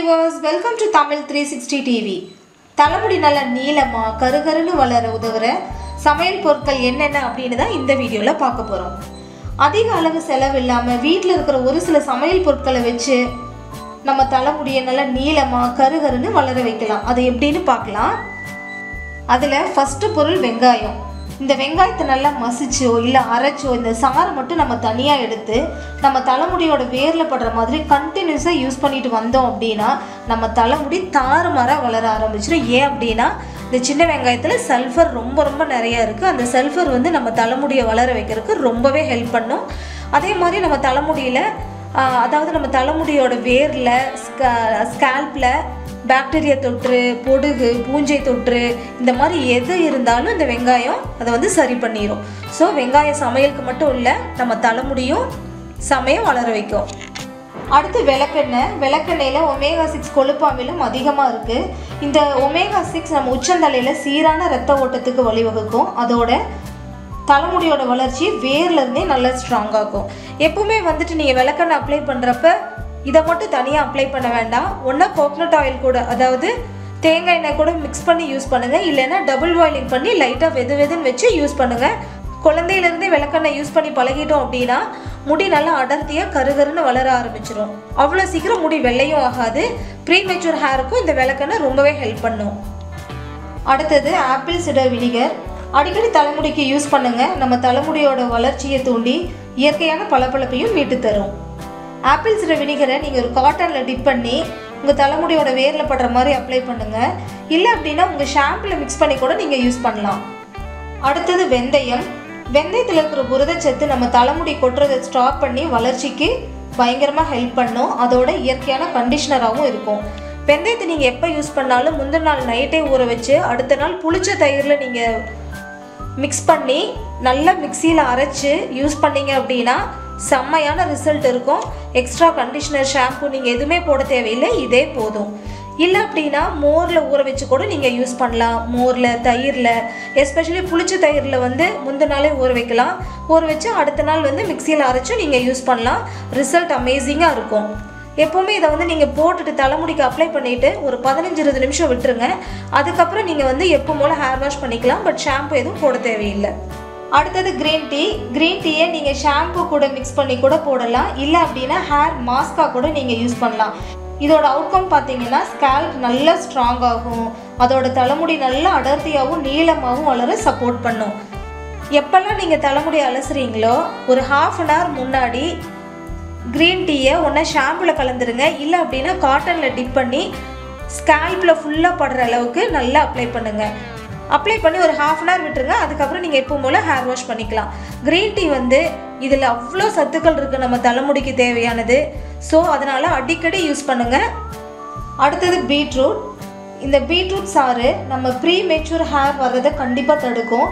viewers, welcome to TAMIL360 TV. தலைமுடி நல்ல நீளமா கருகருன்னு வளர உதவுற சமையல் பொருட்கள் என்னென்ன அப்படினு தான் இந்த வீடியோல பார்க்க போறோம். அதிக அளவு செலவு இல்லாம வீட்ல இருக்கிற ஒரு சில சமையல் பொருட்களை வச்சு நம்ம தலைமுடியை நல்ல நீளமா கருகருன்னு வளர வைக்கலாம். அது எப்படின்னு பார்க்கலாம். அதுல ஃபர்ஸ்ட் பொருள் வெங்காயம். இந்த வெங்காயத்தை நல்லா மசிச்சோ இல்ல அரைச்சோ இந்த சாறை மட்டும் நம்ம தனியா எடுத்து நம்ம தலைமுடியோட வேர்ல படுற மாதிரி கண்டினியூஸா யூஸ் பண்ணிட்டு வந்தோம் அப்படினா நம்ம தலைமுடி தாறுமாறா வளர ஆரம்பிச்சிரும். ஏன் அப்படினா இந்த சின்ன வெங்காயத்துல சல்ஃபர் ரொம்ப நிறைய இருக்கு. அந்த சல்ஃபர் வந்து நம்ம தலைமுடியை வளர வைக்கிறதுக்கு ரொம்பவே ஹெல்ப் பண்ணும். அதே மாதிரி நம்ம தலைமுடியில அதாவது நம்ம தலைமுடியோட வேர்ல ஸ்கால்ப்ல பாக்டீரியா தொற்று, பொடுகு, பூஞ்சை தொற்று இந்த மாதிரி எது இருந்தாலும் இந்த வெங்காயம் அதை வந்து சரி பண்ணிடும். ஸோ வெங்காயம் சமையலுக்கு மட்டும் இல்லை, நம்ம தலைமுடியும் சமையம் வளர வைக்கும். அடுத்து விளக்கெண்ணெய். விளக்கெண்ணெயில் ஒமேகா 6 கொழுப்பு அமிலம் அதிகமாக இருக்குது. இந்த ஒமேகா 6 நம்ம உச்சந்தலையில் சீரான ரத்த ஓட்டத்துக்கு வழிவகுக்கும். அதோட தலைமுடியோட வளர்ச்சி வேர்லேருந்தே நல்லா ஸ்ட்ராங்காகும். எப்பவுமே வந்துட்டு நீங்கள் விளக்கெண்ணெய் அப்ளை பண்ணுறப்ப இதை மட்டும் தனியாக அப்ளை பண்ண வேண்டாம். ஒன்றா கோகனட் ஆயில் கூட, அதாவது தேங்காய் எண்ணெய் கூட மிக்ஸ் பண்ணி யூஸ் பண்ணுங்கள். இல்லைன்னா டபுள் பாயிலிங் பண்ணி லைட்டாக வெதுன்னு வச்சு யூஸ் பண்ணுங்கள். குழந்தையிலேருந்தே விளக்கெண்ணெய் யூஸ் பண்ணி பழகிட்டோம் அப்படின்னா முடி நல்லா அடர்த்தியாக கருகருன்னு வளர ஆரம்பிச்சிடும். அவ்வளோ சீக்கிரம் முடி வெள்ளையும் ஆகாது. ப்ரீமெச்சூர் ஹேருக்கும் இந்த விளக்கெண்ணெய் ரொம்பவே ஹெல்ப் பண்ணும். அடுத்தது ஆப்பிள் சிடர் வினிகர். அடிக்கடி தலைமுடிக்கு யூஸ் பண்ணுங்கள். நம்ம தலைமுடியோட வளர்ச்சியை தூண்டி இயற்கையான பளபளப்பையும் மீட்டு தரும். ஆப்பிள் சிடர் வினிகரை நீங்கள் ஒரு காட்டனில் டிப் பண்ணி உங்கள் தலைமுடியோட வேரில் படுற மாதிரி அப்ளை பண்ணுங்கள். இல்லை அப்படின்னா உங்கள் ஷாம்பில் மிக்ஸ் பண்ணி கூட நீங்கள் யூஸ் பண்ணலாம். அடுத்தது வெந்தயம். வெந்தயத்தில் இருக்கிற புரதச்சத்து நம்ம தலைமுடி கொட்டுறதை ஸ்டாப் பண்ணி வளர்ச்சிக்கு பயங்கரமாக ஹெல்ப் பண்ணும். அதோட இயற்கையான கண்டிஷனராகவும் இருக்கும். வெந்தயத்தை நீங்கள் எப்போ யூஸ் பண்ணாலும் முந்தின நாள் நைட்டே ஊற வச்சு அடுத்த நாள் புளிச்ச தயிரில் நீங்கள் மிக்ஸ் பண்ணி நல்லா மிக்சியில் அரைச்சி யூஸ் பண்ணிங்க அப்படின்னா செம்மையான ரிசல்ட் இருக்கும். எக்ஸ்ட்ரா கண்டிஷனர், ஷாம்பு நீங்கள் எதுவுமே போட தேவையில்லை, இதே போதும். இல்லை அப்படின்னா மோரில் ஊற வச்சு கூட நீங்கள் யூஸ் பண்ணலாம். மோரில், தயிரில், எஸ்பெஷலி புளிச்ச தயிரில் வந்து முந்தின நாளே ஊற வைக்கலாம். ஊற வச்சு அடுத்த நாள் வந்து மிக்சியில் அரைச்சும் நீங்கள் யூஸ் பண்ணலாம். ரிசல்ட் அமேசிங்காக இருக்கும். எப்போவுமே இதை வந்து நீங்கள் போட்டுட்டு தலைமுடிக்கு அப்ளை பண்ணிவிட்டு ஒரு 15-20 நிமிஷம் விட்டுருங்க. அதுக்கப்புறம் நீங்கள் வந்து எப்போ போல் ஹேர் வாஷ் பண்ணிக்கலாம். பட் ஷாம்பு எதுவும் போட தேவையில்லை. அடுத்தது க்ரீன் டீ. க்ரீன் டீயை நீங்கள் ஷாம்பு கூட மிக்ஸ் பண்ணி கூட போடலாம். இல்லை அப்படின்னா ஹேர் மாஸ்காக கூட நீங்கள் யூஸ் பண்ணலாம். இதோட அவுட்கம் பார்த்தீங்கன்னா ஸ்கால்ப் நல்லா ஸ்ட்ராங் ஆகும். அதோட தலைமுடி நல்லா அடர்த்தியாகவும் நீளமாகவும் வளர சப்போர்ட் பண்ணும். எப்போல்லாம் நீங்கள் தலைமுடி அலசுறீங்களோ ஒரு ½ அன் ஹவர் முன்னாடி க்ரீன் டீயை ஒன்றா ஷாம்பில் கலந்துருங்க. இல்லை அப்படின்னா காட்டனில் டிப் பண்ணி ஸ்கால்பில் ஃபுல்லாக படுற அளவுக்கு நல்லா அப்ளை பண்ணுங்கள். அப்ளை பண்ணி ஒரு ½ அன் ஹவர் விட்டுருங்க. அதுக்கப்புறம் நீங்கள் எப்பவும் போல் ஹேர் வாஷ் பண்ணிக்கலாம். க்ரீன் டீ வந்து இதில் அவ்வளோ சத்துக்கள் இருக்குது நம்ம தலைமுடிக்கு தேவையானது. ஸோ அதனால் அடிக்கடி யூஸ் பண்ணுங்கள். அடுத்தது பீட்ரூட். இந்த பீட்ரூட் சாறு நம்ம ப்ரீமெச்சூர் ஹேர் வர்றதை கண்டிப்பாக தடுக்கும்.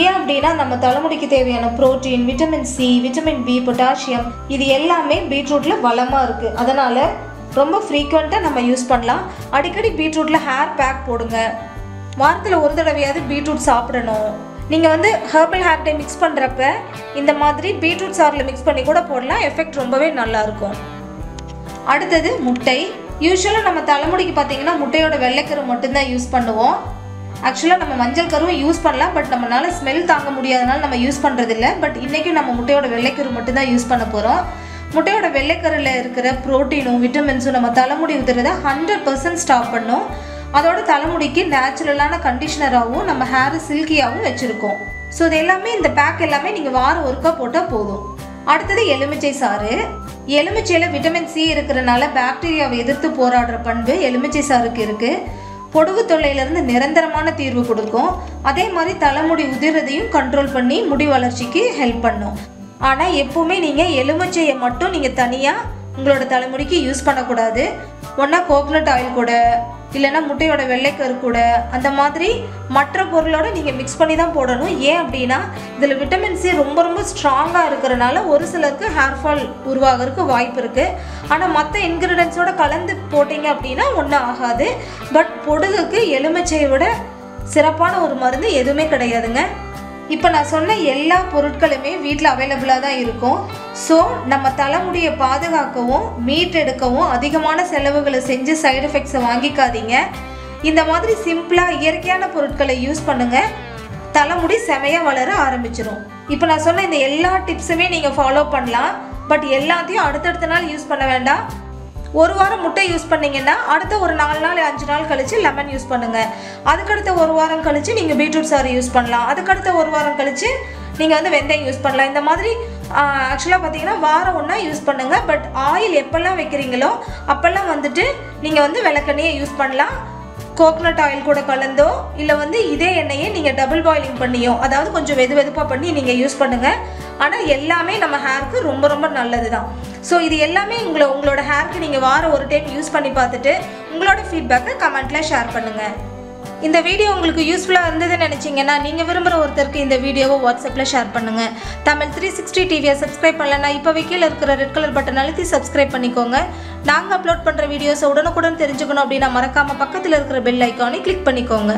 ஏன் அப்படின்னா நம்ம தலைமுடிக்கு தேவையான protein, vitamin C, vitamin B, potassium இது எல்லாமே பீட்ரூட்டில் வளமாக இருக்குது. அதனால் ரொம்ப ஃப்ரீக்வெண்ட்டாக நம்ம யூஸ் பண்ணலாம். அடிக்கடி பீட்ரூட்டில் ஹேர் பேக் போடுங்க. வாரத்தில் ஒரு தடவையாவது பீட்ரூட் சாப்பிடணும். நீங்கள் வந்து ஹெர்பல் ஹேர் டே மிக்ஸ் பண்ணுறப்ப இந்த மாதிரி பீட்ரூட் சாறில் மிக்ஸ் பண்ணி கூட போடலாம். எஃபெக்ட் ரொம்பவே நல்லாயிருக்கும். அடுத்தது முட்டை. யூஸ்வலாக நம்ம தலைமுடிக்கு பார்த்தீங்கன்னா முட்டையோட வெள்ளைக்கரு மட்டும்தான் யூஸ் பண்ணுவோம். ஆக்சுவலாக நம்ம மஞ்சள் கருவும் யூஸ் பண்ணலாம். பட் நம்மளால ஸ்மெல் தாங்க முடியாதனால நம்ம யூஸ் பண்ணுறதில்ல. பட் இன்றைக்கும் நம்ம முட்டையோட வெள்ளைக்கரு மட்டும்தான் யூஸ் பண்ண போகிறோம். முட்டையோட வெள்ளைக்கருவில் இருக்கிற ப்ரோட்டீனும் விட்டமின்ஸும் நம்ம தலைமுடி உதிரதை 100% ஸ்டாப் பண்ணும். அதோட தலைமுடிக்கு நேச்சுரலான கண்டிஷனராகவும் நம்ம ஹேர் சில்கியாகவும் வச்சுருக்கோம். ஸோ இது எல்லாமே இந்த பேக் எல்லாமே நீங்கள் வாரம் ஒருக்கா போட்டால் போதும். அடுத்தது எலுமிச்சை சாறு. எலுமிச்சையில் விட்டமின் C இருக்கிறனால பாக்டீரியாவை எதிர்த்து போராடுற பண்பு எலுமிச்சை சாருக்கு இருக்குது. பொடுகு தொல்லையிலேருந்து நிரந்தரமான தீர்வு கொடுக்கும். அதே மாதிரி தலைமுடி உதிரதையும் கண்ட்ரோல் பண்ணி முடி வளர்ச்சிக்கு ஹெல்ப் பண்ணும். ஆனால் எப்போவுமே நீங்கள் எலுமிச்சையை மட்டும் நீங்கள் தனியாக உங்களோட தலைமுடிக்கு யூஸ் பண்ணக்கூடாது. ஒன்றா கோகனட் ஆயில் கூட இல்லைன்னா முட்டையோட வெள்ளைக்கரு கூட அந்த மாதிரி மற்ற பொருளோட நீங்கள் மிக்ஸ் பண்ணி தான் போடணும். ஏன் அப்படின்னா இதில் விட்டமின் C ரொம்ப ஸ்ட்ராங்காக இருக்கிறனால ஒரு சிலருக்கு ஹேர் ஃபால் உருவாகிறதுக்கு வாய்ப்பு இருக்குது. ஆனால் மற்ற இன்க்ரீடியன்ஸோட கலந்து போட்டிங்க அப்படின்னா ஒன்றும் ஆகாது. பட் பொடுகுக்கு எலுமிச்சையை விட சிறப்பான ஒரு மருந்து எதுவுமே கிடையாதுங்க. இப்போ நான் சொன்ன எல்லா பொருட்களுமே வீட்டில் அவைலபிளாக தான் இருக்கும். ஸோ நம்ம தலைமுடியை பாதுகாக்கவும் மீட் எடுக்கவும் அதிகமான செலவுகளை செஞ்சு சைடு எஃபெக்ட்ஸை வாங்கிக்காதீங்க. இந்த மாதிரி சிம்பிளாக இயற்கையான பொருட்களை யூஸ் பண்ணுங்கள். தலைமுடி செமையாக வளர ஆரம்பிச்சிடும். இப்போ நான் சொன்ன இந்த எல்லா டிப்ஸுமே நீங்கள் ஃபாலோ பண்ணலாம். பட் எல்லாத்தையும் அடுத்தடுத்த நாள் யூஸ் பண்ண வேண்டாம். ஒரு வாரம் முட்டை யூஸ் பண்ணிங்கன்னா அடுத்த ஒரு 4 நாள் 5 நாள் கழித்து லெமன் யூஸ் பண்ணுங்கள். அதுக்கடுத்த ஒரு வாரம் கழித்து நீங்கள் பீட்ரூட் சாறு யூஸ் பண்ணலாம். அதுக்கடுத்த ஒரு வாரம் கழித்து நீங்கள் வந்து வெந்தயம் யூஸ் பண்ணலாம். இந்த மாதிரி ஆக்சுவலாக பார்த்தீங்கன்னா வாரம் ஒன்றா யூஸ் பண்ணுங்கள். பட் ஆயில் எப்போல்லாம் வைக்கிறீங்களோ அப்போல்லாம் வந்துட்டு நீங்கள் வந்து விளக்கெண்ணெயை யூஸ் பண்ணலாம். கோகனட் ஆயில் கூட கலந்தோ இல்லை வந்து இதே எண்ணெயை நீங்கள் டபுள் பாயிலிங் பண்ணியோ, அதாவது கொஞ்சம் வெதுப்பாக பண்ணி நீங்கள் யூஸ் பண்ணுங்கள். ஆனால் எல்லாமே நம்ம ஹேருக்கு ரொம்ப ரொம்ப நல்லது தான். ஸோ இது எல்லாமே உங்களோட ஹேருக்கு நீங்கள் வாரம் ஒரு டைம் யூஸ் பண்ணி பார்த்துட்டு உங்களோட ஃபீட்பேக்கை கமெண்ட்டில் ஷேர் பண்ணுங்கள். இந்த வீடியோ உங்களுக்கு யூஸ்ஃபுல்லாக இருந்ததுன்னு நினச்சிங்கன்னா நீங்கள் விரும்புகிற ஒருத்தருக்கு இந்த வீடியோவை வாட்ஸ்அப்பில் ஷேர் பண்ணுங்கள். தமிழ் 360 டிவியை சப்ஸ்கிரைப் பண்ணலன்னா இப்போ கீழே இருக்கிற ரெட் கலர் பட்டன் அழுத்தி சப்ஸ்கிரைப் பண்ணிக்கோங்க. நாங்கள் அப்லோட் பண்ணுற வீடியோஸை உடனுக்குடன் தெரிஞ்சுக்கணும் அப்படின்னா மறக்காமல் பக்கத்தில் இருக்கிற பெல் ஐக்கானை கிளிக் பண்ணிக்கோங்க.